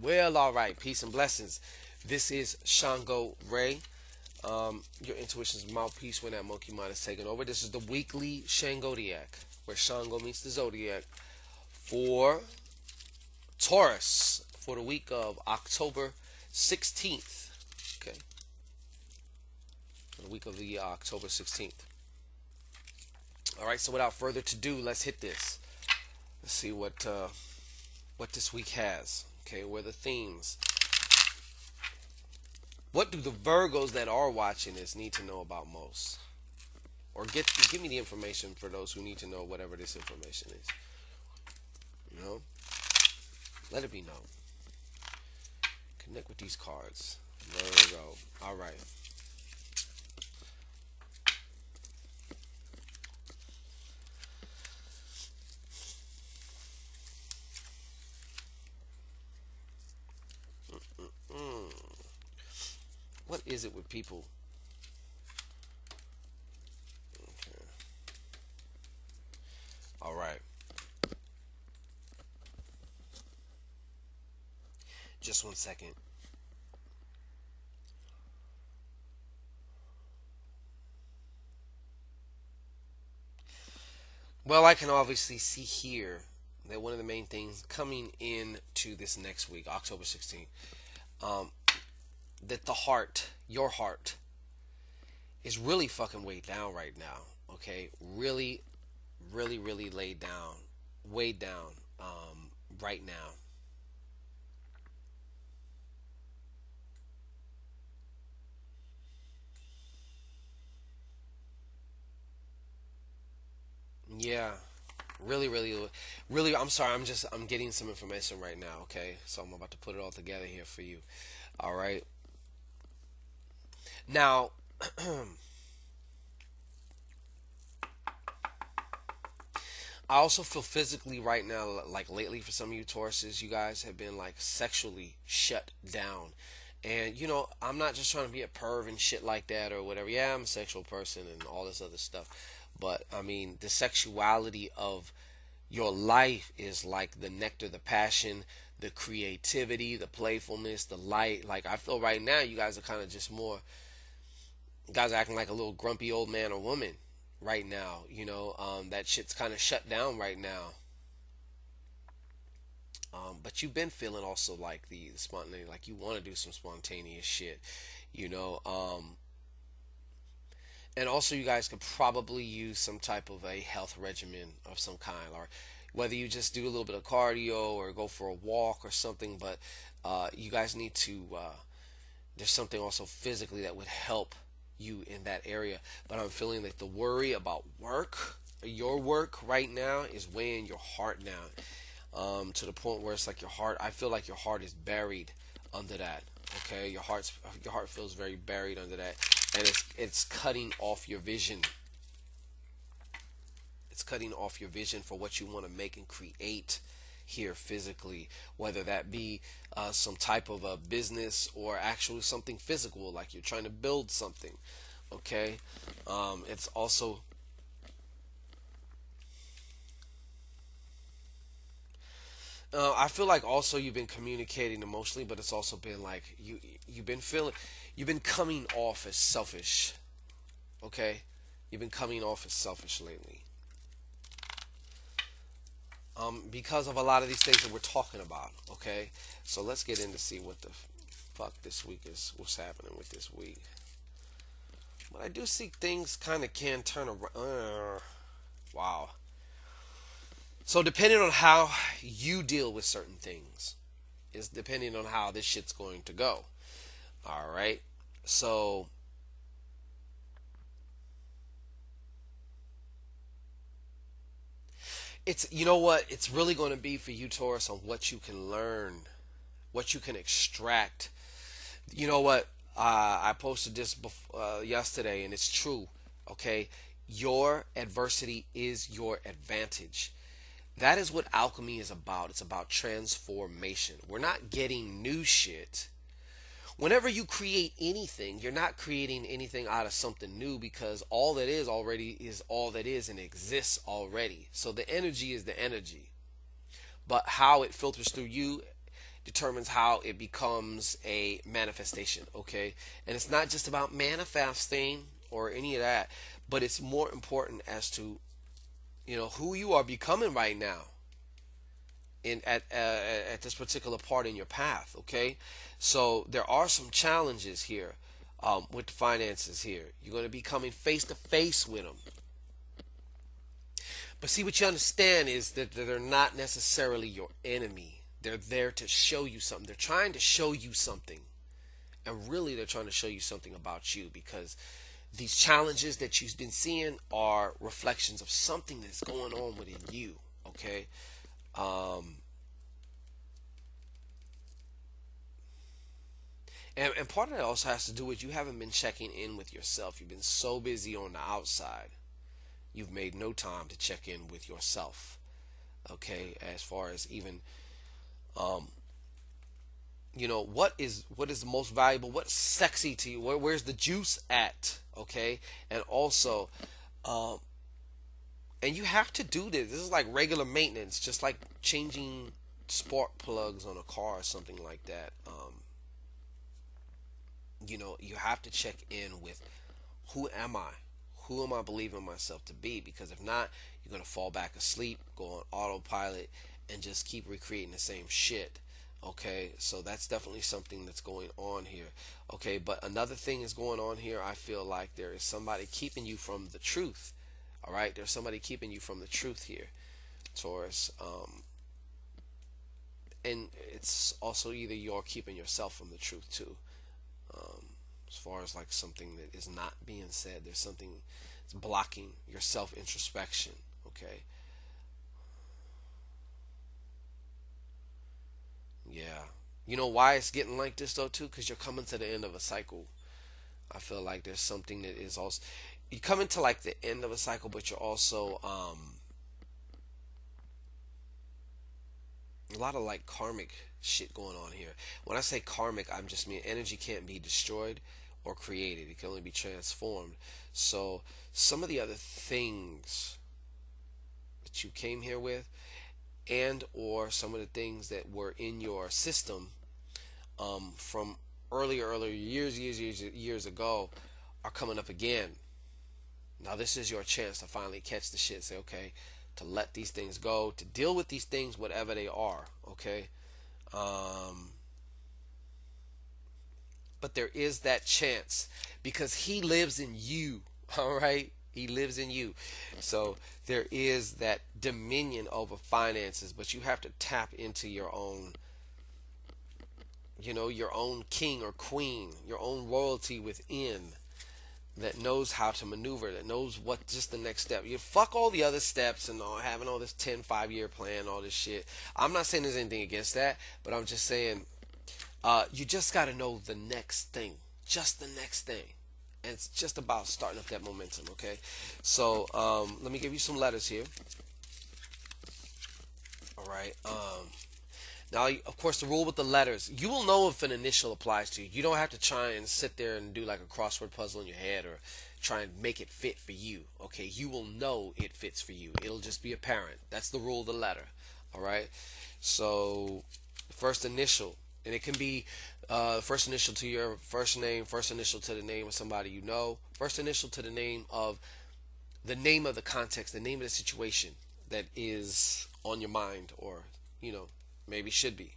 Well, all right. Peace and blessings. This is Shango Ray, your intuition's mouthpiece when that monkey mind is taken over. This is the weekly Shangodiac, where Shango meets the Zodiac for Taurus for the week of October 16th. Okay, for the week of the October 16th. All right. So without further ado, let's hit this. Let's see what this week has. Okay, where the themes. What do the Virgos that are watching this need to know about most? Or give me the information for those who need to know whatever this information is. You know? Let it be known. Connect with these cards. Virgo. Alright. What is it with people? Okay. All right. Just 1 second. Well, I can obviously see here that one of the main things coming into this next week, October 16th, um, that the heart, your heart, is really fucking weighed down right now. Okay, really, really, really laid down, weighed down, right now. Yeah, really, really, really. I'm sorry. I'm getting some information right now. Okay, so I'm about to put it all together here for you. All right. Now, I also feel physically right now, like lately for some of you Tauruses, you guys have been like sexually shut down. And I'm not just trying to be a perv and shit like that or whatever. Yeah, I'm a sexual person and all this other stuff. But I mean, the sexuality of your life is like the nectar, the passion, the creativity, the playfulness, the light. Like I feel right now, you guys are kind of just more, you guys are acting like a little grumpy old man or woman right now. That shit's kind of shut down right now. But you've been feeling also like the spontaneity, like you want to do some spontaneous shit, you know. And also, you guys could probably use some type of a health regimen of some kind, or whether you just do a little bit of cardio or go for a walk or something. But you guys need to. There's something also physically that would help you in that area. But I'm feeling like the worry about work, your work right now, is weighing your heart down. To the point where it's like your heart. I feel like your heart is buried under that. Okay, your heart feels very buried under that, and it's cutting off your vision. It's cutting off your vision for what you want to make and create here physically, whether that be some type of a business or actually something physical, like you're trying to build something. Okay, it's also I feel like also you've been communicating emotionally, but it's also been like you've been coming off as selfish. Okay, you've been coming off as selfish lately. Because of a lot of these things that we're talking about. Okay, so let's get in to see what the fuck this week is. What's happening with this week? But I do see things kind of can turn around. Wow. So depending on how you deal with certain things is depending on how this shit's going to go. All right. So it's what it's really going to be for you, Taurus, on what you can learn, what you can extract. You know what? I posted this yesterday, and it's true. Okay, your adversity is your advantage. That is what alchemy is about. It's about transformation. We're not getting new shit. Whenever you create anything, you're not creating anything out of something new, because all that is already is all that is and exists already. So the energy is the energy. But how it filters through you determines how it becomes a manifestation, okay? And it's not just about manifesting or any of that, but it's more important as to, who you are becoming right now in at this particular part in your path, okay? So there are some challenges here with the finances here. You're going to be coming face to face with them. But see, what you understand is that they're not necessarily your enemy. They're there to show you something. They're trying to show you something. And really, they're trying to show you something about you, because these challenges that you've been seeing are reflections of something that's going on within you, okay? And part of that also has to do with you haven't been checking in with yourself. You've been so busy on the outside, you've made no time to check in with yourself, okay? As far as even, um, what is the most valuable, what's sexy to you, where's the juice at, okay? And also, um, and you have to do this is like regular maintenance, just like changing spark plugs on a car or something like that. You have to check in with, who am I, who am I believing myself to be? Because if not, you're going to fall back asleep, go on autopilot, and just keep recreating the same shit. Okay, so that's definitely something that's going on here. Okay, but another thing is going on here. I feel like there is somebody keeping you from the truth. All right, there's somebody keeping you from the truth here, Taurus. And it's also either you're keeping yourself from the truth too. As far as like something that is not being said, there's something that's blocking your self introspection. Okay, yeah. You know why it's getting like this though too? Because you're coming to the end of a cycle. I feel like there's something that is also, you come into like the end of a cycle, but you're also a lot of like karmic shit going on here. When I say karmic, I'm just mean energy can't be destroyed or created. It can only be transformed. So some of the other things that you came here with, and or some of the things that were in your system from earlier years ago are coming up again. Now this is your chance to finally catch the shit. Say, okay, to let these things go, to deal with these things, whatever they are. Okay. Um, but there is that chance because he lives in you. All right. He lives in you. So there is that dominion over finances, but you have to tap into your own, your own king or queen, your own royalty within, that knows how to maneuver, that knows what just the next step. You fuck all the other steps and all, having all this 10, 5 year plan, all this shit. I'm not saying there's anything against that, but I'm just saying you just got to know the next thing, just the next thing. And it's just about starting up that momentum, okay? So let me give you some letters here. All right. Now, of course, the rule with the letters, you will know if an initial applies to you. You don't have to try and sit there and do like a crossword puzzle in your head or try and make it fit for you. Okay, you will know it fits for you. It'll just be apparent. That's the rule of the letter. All right. So, first initial, and it can be first initial to your first name, first initial to the name of somebody you know, first initial to the name of the context, the name of the situation that is on your mind, or maybe should be.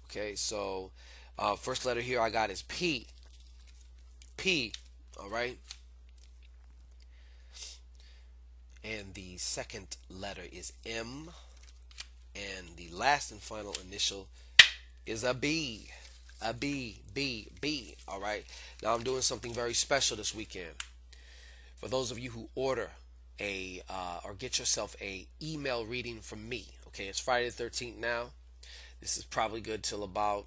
Okay, so first letter here I got is P. P. All right. And the second letter is M. And the last and final initial is a B. A B, B, B. All right. Now I'm doing something very special this weekend. For those of you who order or get yourself a email reading from me. Okay, it's Friday the 13th now. This is probably good till about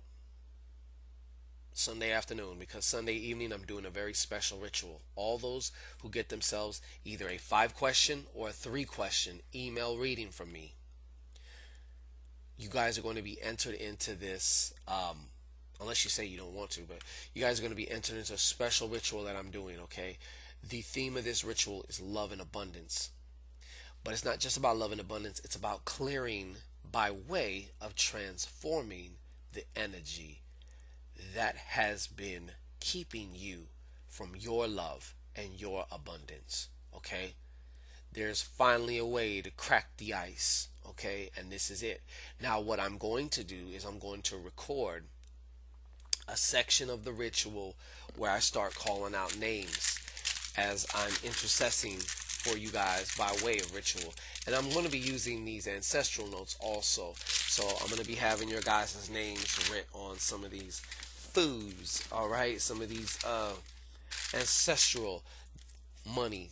Sunday afternoon, because Sunday evening I'm doing a very special ritual. All those who get themselves either a 5-question or a 3-question email reading from me, you guys are going to be entered into this, unless you say you don't want to, but you guys are going to be entered into a special ritual that I'm doing, okay? The theme of this ritual is love and abundance. But it's not just about love and abundance, it's about clearing by way of transforming the energy that has been keeping you from your love and your abundance. Okay? There's finally a way to crack the ice. Okay? And this is it. Now, what I'm going to do is I'm going to record a section of the ritual where I start calling out names as I'm intercessing for you guys by way of ritual. And I'm going to be using these ancestral notes also. So I'm going to be having your guys' names written on some of these foods, all right? Some of these ancestral monies.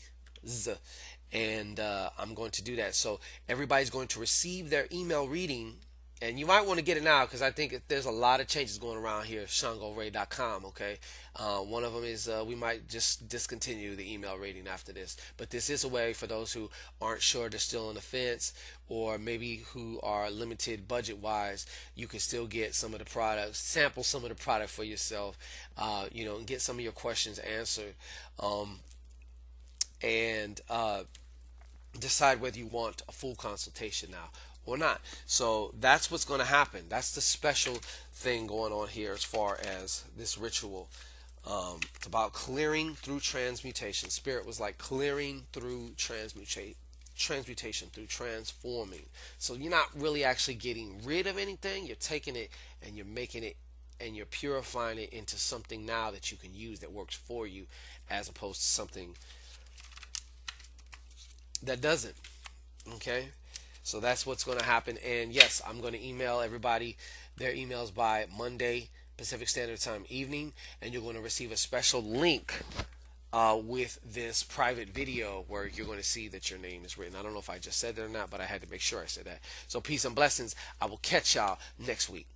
And I'm going to do that. So everybody's going to receive their email reading. And you might want to get it now because I think there's a lot of changes going around here at ShanGoRay.com, okay? One of them is we might just discontinue the email rating after this. But this is a way for those who aren't sure, they're still on the fence, or maybe who are limited budget-wise, you can still get some of the products, sample some of the product for yourself, and get some of your questions answered. And decide whether you want a full consultation now or not. So that's what's going to happen. That's the special thing going on here as far as this ritual. It's about clearing through transmutation. Spirit was like clearing through transmutation through transforming. So you're not really actually getting rid of anything. You're taking it and you're making it and you're purifying it into something now that you can use that works for you, as opposed to something that doesn't. Okay? So that's what's going to happen. And yes, I'm going to email everybody their emails by Monday Pacific Standard Time evening, and you're going to receive a special link with this private video where you're going to see that your name is written. I don't know if I just said that or not, but I had to make sure I said that. So peace and blessings. I will catch y'all next week.